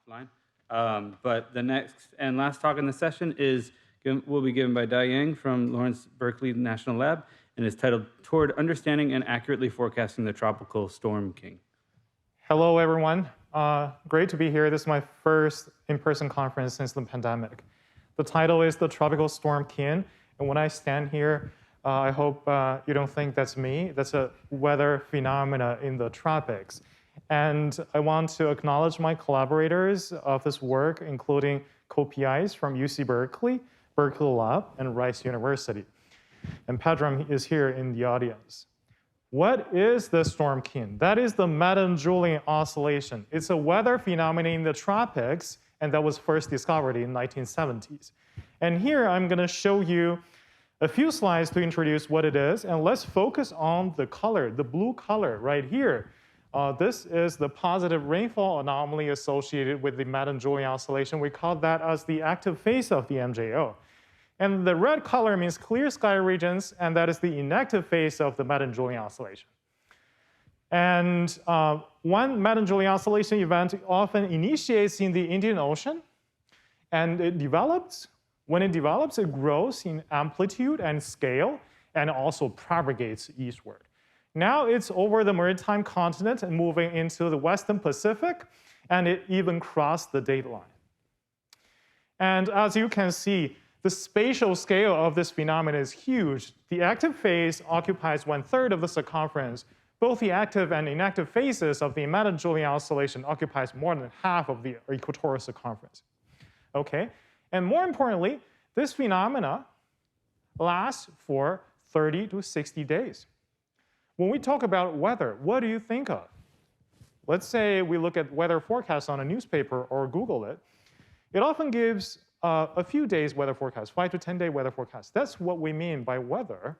offline. But the next and last talk in the session will be given by Dai Yang from Lawrence Berkeley National Lab and is titled Toward Understanding and Accurately Forecasting the Tropical Storm King. Hello, everyone. Great to be here. This is my first in-person conference since the pandemic. The title is The Tropical Storm King. And when I stand here, I hope you don't think that's me. That's a weather phenomena in the tropics. And I want to acknowledge my collaborators of this work, including co-PIs from UC Berkeley, Berkeley Lab, and Rice University. And Pedram is here in the audience. What is the storm king? That is the Madden-Julian oscillation. It's a weather phenomenon in the tropics, and that was first discovered in the 1970s. And here I'm going to show you a few slides to introduce what it is, and let's focus on the color, the blue color right here. This is the positive rainfall anomaly associated with the Madden-Julian oscillation. We call that as the active phase of the MJO. And the red color means clear sky regions, and that is the inactive phase of the Madden-Julian oscillation. And one Madden-Julian oscillation event often initiates in the Indian Ocean, and it develops. When it develops, it grows in amplitude and scale, and also propagates eastward. Now it's over the maritime continent and moving into the Western Pacific, and it even crossed the dateline. And as you can see, the spatial scale of this phenomenon is huge. The active phase occupies 1/3 of the circumference. Both the active and inactive phases of the Madden-Julian oscillation occupies more than half of the equatorial circumference. Okay, and more importantly, this phenomena lasts for 30 to 60 days. When we talk about weather, what do you think of? Let's say we look at weather forecasts on a newspaper or Google it. It often gives a few days weather forecast, 5 to 10-day weather forecast. That's what we mean by weather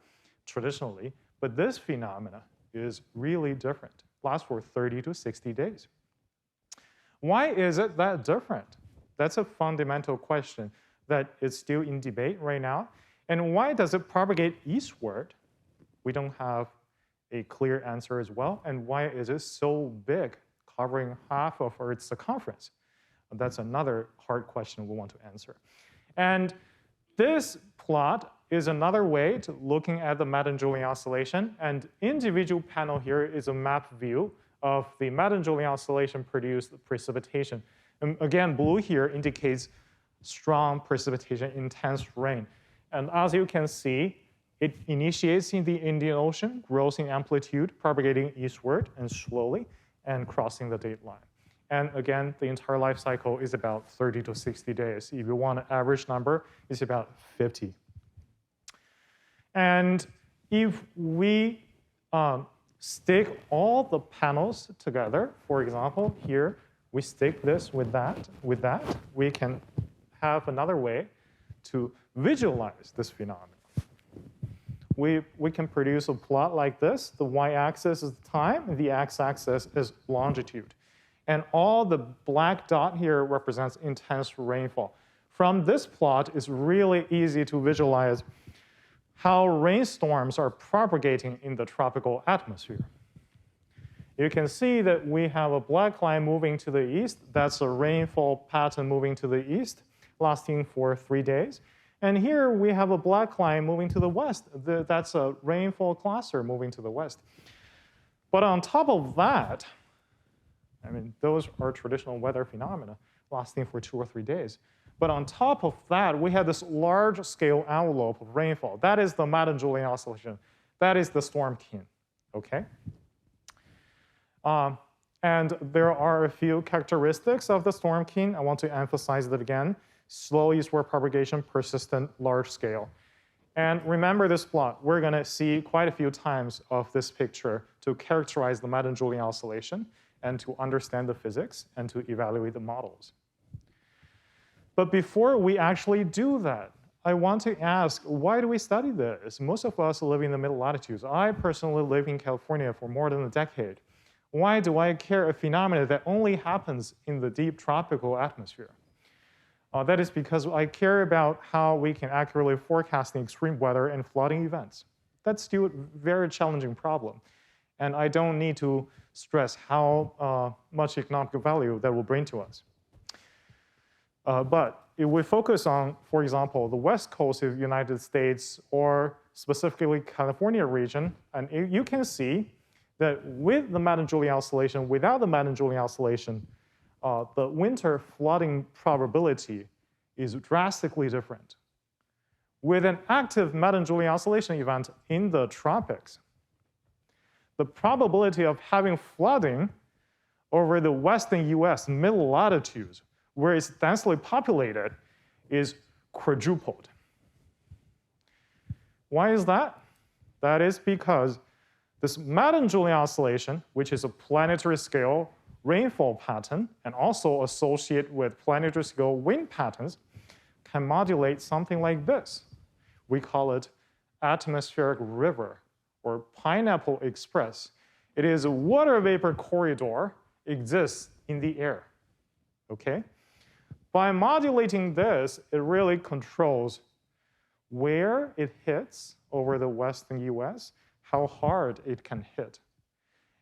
traditionally, but this phenomena is really different. Lasts for 30 to 60 days. Why is it that different? That's a fundamental question that is still in debate right now. And why does it propagate eastward? We don't have a clear answer as well. And why is it so big, covering half of Earth's circumference? That's another hard question we want to answer. And this plot is another way to looking at the Madden-Julian oscillation. And individual panel here is a map view of the Madden-Julian oscillation produced precipitation. And again, blue here indicates strong precipitation, intense rain. And as you can see, it initiates in the Indian Ocean, grows in amplitude, propagating eastward and slowly, and crossing the dateline. And again, the entire life cycle is about 30 to 60 days. If you want an average number, it's about 50. And if we stick all the panels together, for example, here, we stick this with that, we can have another way to visualize this phenomenon. We can produce a plot like this. The y-axis is time, and the x-axis is longitude. And all the black dot here represents intense rainfall. From this plot, it's really easy to visualize how rainstorms are propagating in the tropical atmosphere. You can see that we have a black line moving to the east. That's a rainfall pattern moving to the east, lasting for 3 days. And here we have a black line moving to the west. That's a rainfall cluster moving to the west. But on top of that, I mean, those are traditional weather phenomena lasting for 2 or 3 days. But on top of that, we have this large-scale envelope of rainfall. That is the Madden-Julian oscillation. That is the storm king, okay? And there are a few characteristics of the storm king. I want to emphasize that again. Slow eastward propagation, persistent, large scale. And remember this plot. We're going to see quite a few times of this picture to characterize the Madden-Julian oscillation and to understand the physics and to evaluate the models. But before we actually do that, I want to ask, why do we study this? Most of us live in the middle latitudes. I personally live in California for more than a decade. Why do I care a phenomenon that only happens in the deep tropical atmosphere? That is because I care about how we can accurately forecast the extreme weather and flooding events. That's still a very challenging problem. And I don't need to stress how much economic value that will bring to us. But if we focus on, for example, the west coast of the United States or specifically California region, and you can see that with the Madden-Julian oscillation, without the Madden-Julian oscillation, the winter flooding probability is drastically different. With an active Madden-Julian oscillation event in the tropics, the probability of having flooding over the western US mid-latitudes, where it's densely populated, is quadrupled. Why is that? That is because this Madden-Julian oscillation, which is a planetary scale rainfall pattern and also associated with planetary scale wind patterns, can modulate something like this. We call it atmospheric river or pineapple express. It is a water vapor corridor exists in the air, okay? By modulating this, it really controls where it hits over the western US, how hard it can hit.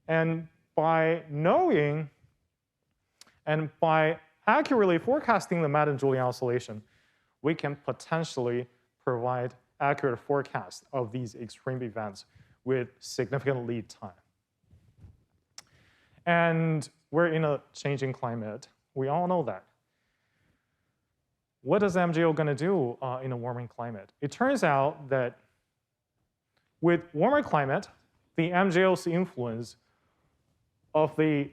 And by knowing and by accurately forecasting the Madden-Julian oscillation, we can potentially provide accurate forecasts of these extreme events with significant lead time. And we're in a changing climate. We all know that. What is MJO going to do in a warming climate? It turns out that with warmer climate, the MJO's influence of the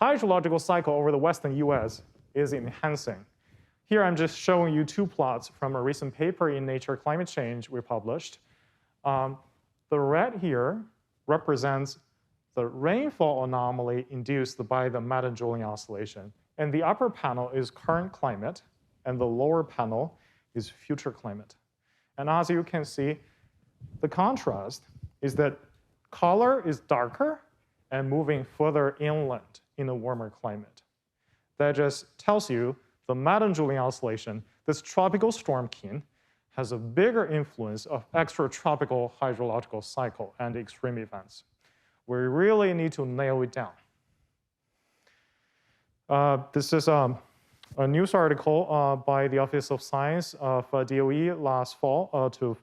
hydrological cycle over the western US is enhancing. Here I'm just showing you two plots from a recent paper in Nature Climate Change we published. The red here represents the rainfall anomaly induced by the Madden-Julian oscillation. And the upper panel is current climate, and the lower panel is future climate. And as you can see, the contrast is that color is darker and moving further inland in a warmer climate. That just tells you the Madden-Julian oscillation, this tropical storm kin, has a bigger influence of extratropical hydrological cycle and extreme events. We really need to nail it down. This is a news article by the Office of Science of DOE last fall to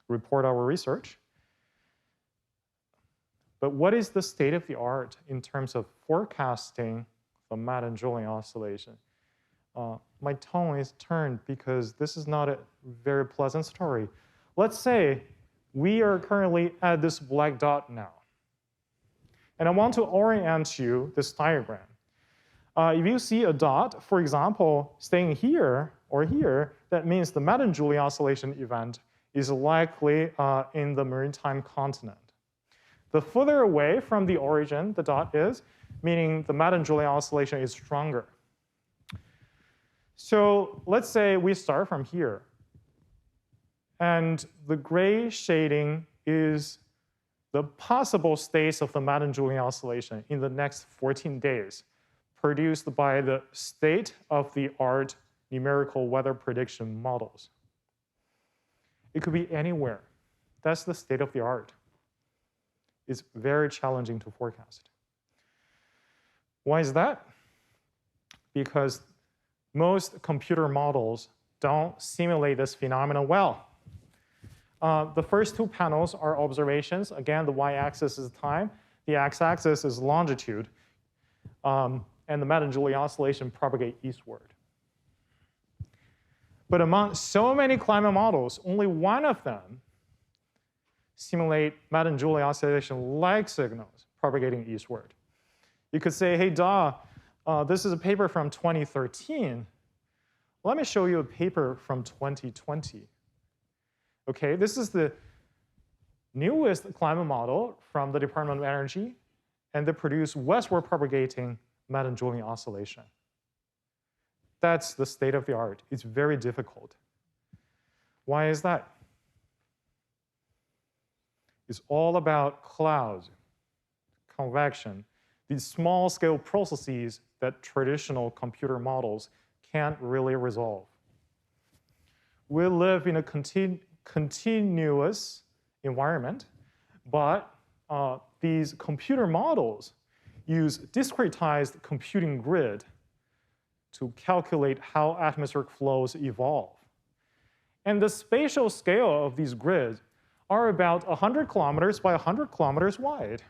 report our research. But what is the state of the art in terms of forecasting the Madden-Julian oscillation? My tone is turned because this is not a very pleasant story. Let's say we are currently at this black dot now. And I want to orient you this diagram. If you see a dot, for example, staying here or here, that means the Madden-Julian oscillation event is likely in the maritime continent. The further away from the origin the dot is, meaning the Madden-Julian oscillation is stronger. So let's say we start from here. And the gray shading is the possible states of the Madden-Julian oscillation in the next 14 days, produced by the state-of-the-art numerical weather prediction models. It could be anywhere. That's the state of the art. It's very challenging to forecast. Why is that? Because most computer models don't simulate this phenomenon well. The first two panels are observations. Again, the y-axis is time. The x-axis is longitude. And the Madden-Julian oscillation propagate eastward. But among so many climate models, only one of them simulate Madden-Julian oscillation-like signals propagating eastward. You could say, hey, this is a paper from 2013. Let me show you a paper from 2020. Okay, this is the newest climate model from the Department of Energy, and they produce westward propagating Madden-Julian oscillation. That's the state of the art. It's very difficult. Why is that? It's all about clouds, convection, these small-scale processes that traditional computer models can't really resolve. We live in a continuous environment, but these computer models use discretized computing grid to calculate how atmospheric flows evolve. And the spatial scale of these grids are about 100 kilometers by 100 kilometers wide.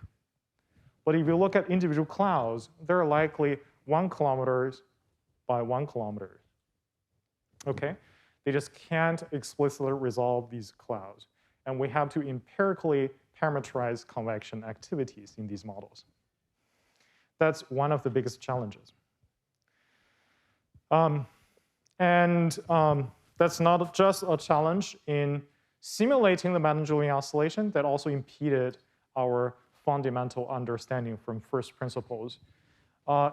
But if you look at individual clouds, they're likely 1 kilometer by 1 kilometer. Okay? They just can't explicitly resolve these clouds. And we have to empirically parameterize convection activities in these models. That's one of the biggest challenges. That's not just a challenge in simulating the Madden-Julian oscillation that also impeded our fundamental understanding from first principles.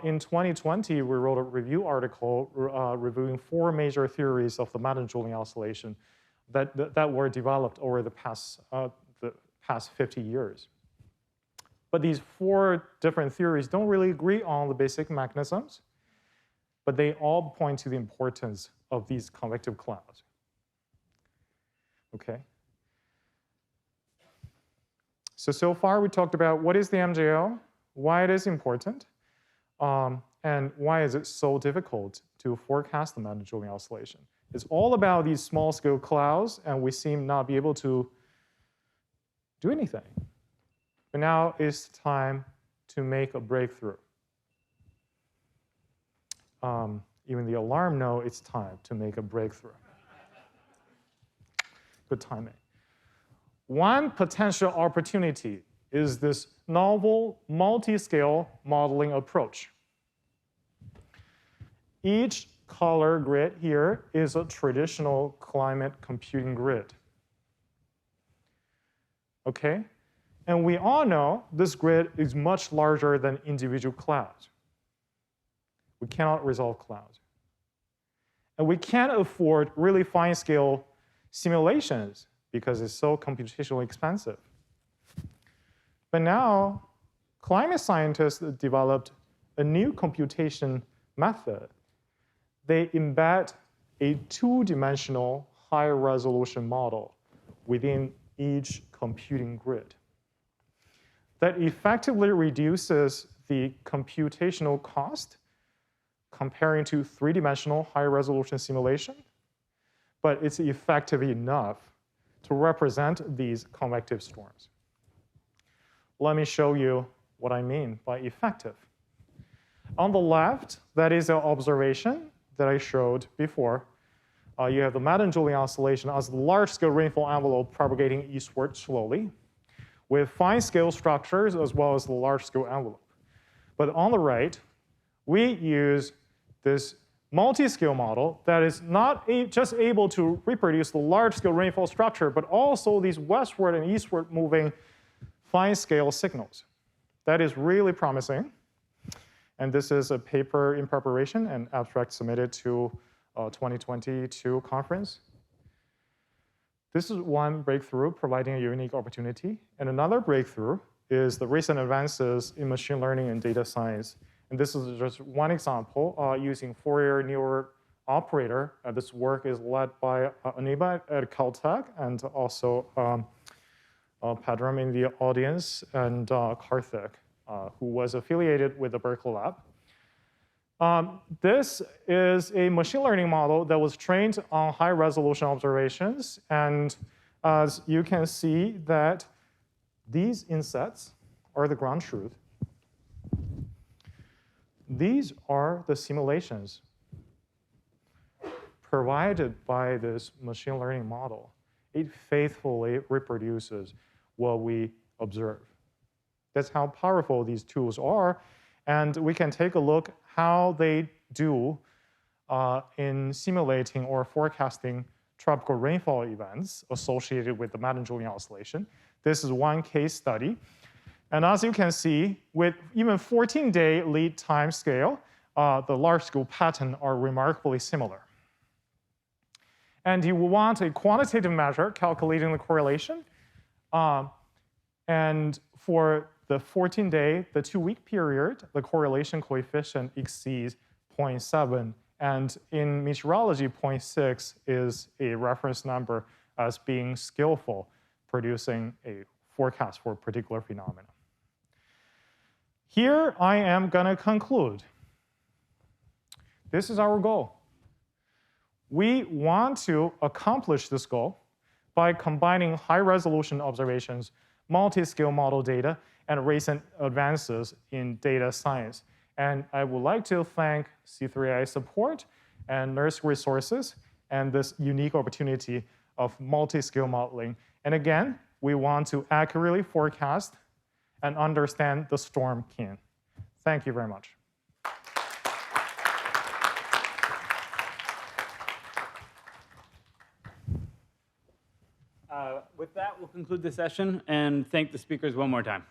In 2020, we wrote a review article reviewing 4 major theories of the Madden-Julian oscillation that were developed over the past 50 years. But these 4 different theories don't really agree on the basic mechanisms, but they all point to the importance of these convective clouds. Okay. So far we talked about what is the MJO, why it is important, and why is it so difficult to forecast the Madden-Julian oscillation. It's all about these small-scale clouds, and we seem not be able to do anything. But now it's time to make a breakthrough. Even the alarm knows it's time to make a breakthrough. Good timing. One potential opportunity is this novel multi-scale modeling approach. Each color grid here is a traditional climate computing grid. Okay? And we all know this grid is much larger than individual clouds. We cannot resolve clouds. And we can't afford really fine-scale simulations because it's so computationally expensive. But now, climate scientists developed a new computation method. They embed a 2-dimensional high-resolution model within each computing grid that effectively reduces the computational cost comparing to 3-dimensional high-resolution simulation, but it's effective enough to represent these convective storms. Let me show you what I mean by effective. On the left, that is an observation that I showed before. You have the Madden-Julian oscillation as the large-scale rainfall envelope propagating eastward slowly, with fine-scale structures as well as the large-scale envelope. But on the right, we use this multi-scale model that is not just able to reproduce the large-scale rainfall structure, but also these westward and eastward moving fine-scale signals. That is really promising. And this is a paper in preparation and abstract submitted to 2022 conference. This is one breakthrough providing a unique opportunity. And another breakthrough is the recent advances in machine learning and data science. And this is just one example using Fourier neural operator. This work is led by Aniba at Caltech and also Padram in the audience and Karthik, who was affiliated with the Berkeley Lab. This is a machine learning model that was trained on high-resolution observations. And as you can see that these insets are the ground truth. These are the simulations provided by this machine learning model. It faithfully reproduces what we observe. That's how powerful these tools are. And we can take a look how they do in simulating or forecasting tropical rainfall events associated with the Madden-Julian oscillation. This is one case study. And as you can see, with even 14-day lead time scale, the large-scale pattern are remarkably similar. And you will want a quantitative measure calculating the correlation. And for the 14-day, the 2-week period, the correlation coefficient exceeds 0.7. And in meteorology, 0.6 is a reference number as being skillful, producing a forecast for a particular phenomenon. Here I am going to conclude. This is our goal. We want to accomplish this goal by combining high-resolution observations, multi-scale model data, and recent advances in data science. And I would like to thank C3AI support and NERSC resources and this unique opportunity of multi-scale modeling. And again, we want to accurately forecast and understand the storm Kin. Thank you very much. With that, we'll conclude the session and thank the speakers one more time.